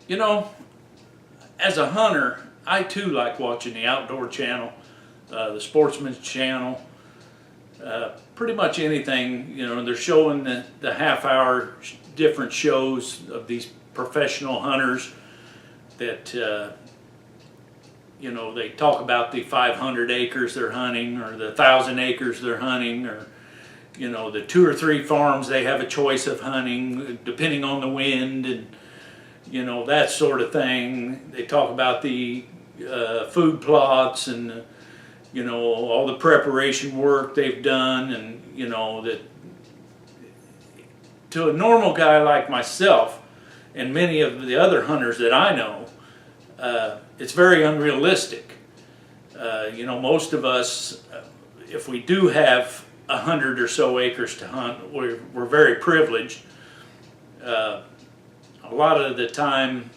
You know, as a hunter, I too like watching the Outdoor Channel, the Sportsman's Channel, pretty much anything. You know, they're showing the half-hour different shows of these professional hunters that, you know, they talk about the 500 acres they're hunting, or the 1,000 acres they're hunting, or, you know, the 2 or 3 farms they have a choice of hunting, depending on the wind, and, you know, that sort of thing. They talk about the food plots and, you know, all the preparation work they've done, and, you know, that to a normal guy like myself and many of the other hunters that I know, it's very unrealistic. You know, most of us, if we do have 100 or so acres to hunt, we're very privileged. A lot of the time,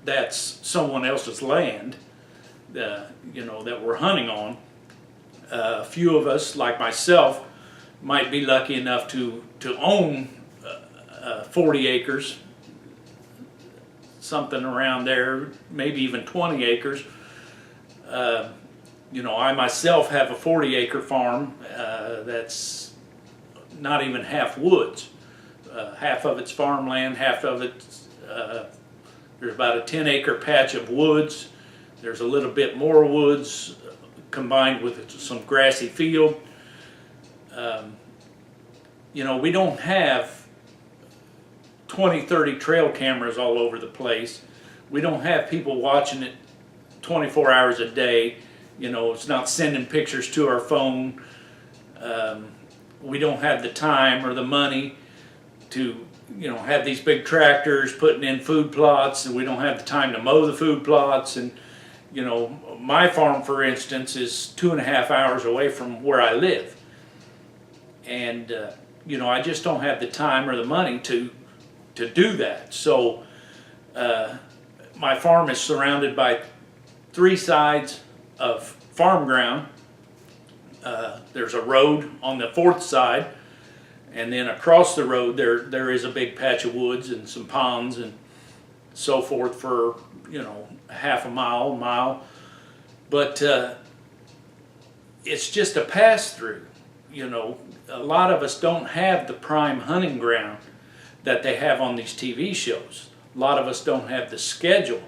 that's someone else's land, you know, that we're hunting on. A few of us, like myself, might be lucky enough to own 40 acres, something around there, maybe even 20 acres. You know, I myself have a 40-acre farm that's not even half woods. Half of it's farmland, half of it's, there's about a 10-acre patch of woods. There's a little bit more woods combined with some grassy field. You know, we don't have 20, 30 trail cameras all over the place. We don't have people watching it 24 hours a day. You know, it's not sending pictures to our phone. We don't have the time or the money to, you know, have these big tractors putting in food plots, and we don't have the time to mow the food plots. And, you know, my farm, for instance, is 2.5 hours away from where I live. And, you know, I just don't have the time or the money to do that. So my farm is surrounded by 3 sides of farm ground. There's a road on the 4th side, and then across the road there is a big patch of woods and some ponds and so forth for, you know, half a mile. But it's just a pass-through. You know, a lot of us don't have the prime hunting ground that they have on these TV shows. A lot of us don't have the schedule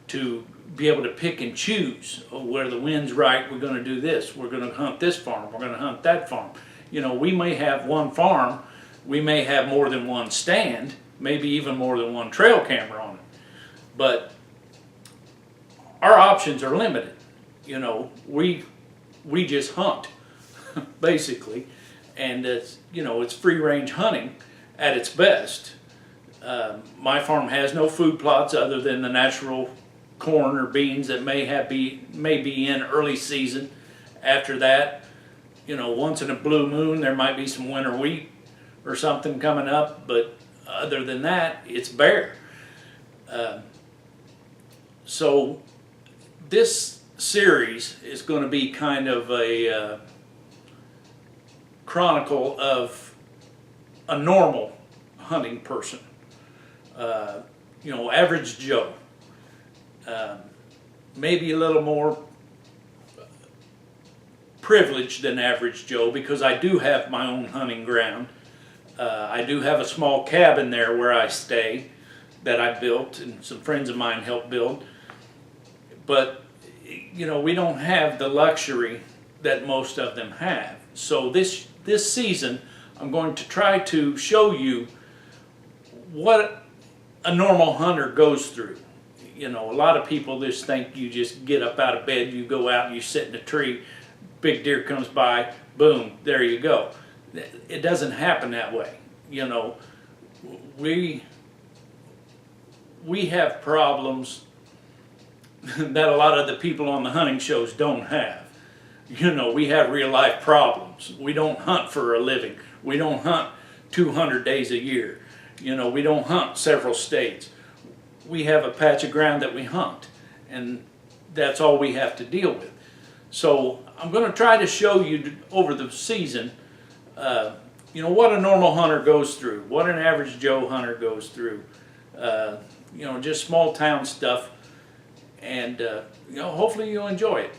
to be able to pick and choose. Oh, where the wind's right, we're going to do this. We're going to hunt this farm. We're going to hunt that farm. You know, we may have one farm. We may have more than one stand, maybe even more than one trail camera on it. But our options are limited. You know, we just hunt, basically. And it's, you know, it's free-range hunting at its best. My farm has no food plots other than the natural corn or beans that may be in early season. After that, you know, once in a blue moon there might be some winter wheat or something coming up, but other than that, it's bare. So this series is going to be kind of a chronicle of a normal hunting person. You know, average Joe. Maybe a little more privileged than average Joe, because I do have my own hunting ground. I do have a small cabin there where I stay that I built, and some friends of mine helped build. But, you know, we don't have the luxury that most of them have. So this season, I'm going to try to show you what a normal hunter goes through. You know, a lot of people just think you just get up out of bed, you go out and you sit in a tree, big deer comes by, boom, there you go. It doesn't happen that way. You know, we have problems that a lot of the people on the hunting shows don't have. You know, we have real life problems. We don't hunt for a living. We don't hunt 200 days a year. You know, we don't hunt several states. We have a patch of ground that we hunt, and that's all we have to deal with. So I'm going to try to show you over the season, you know, what a normal hunter goes through, what an average Joe hunter goes through. just small town stuff, and hopefully you'll enjoy it.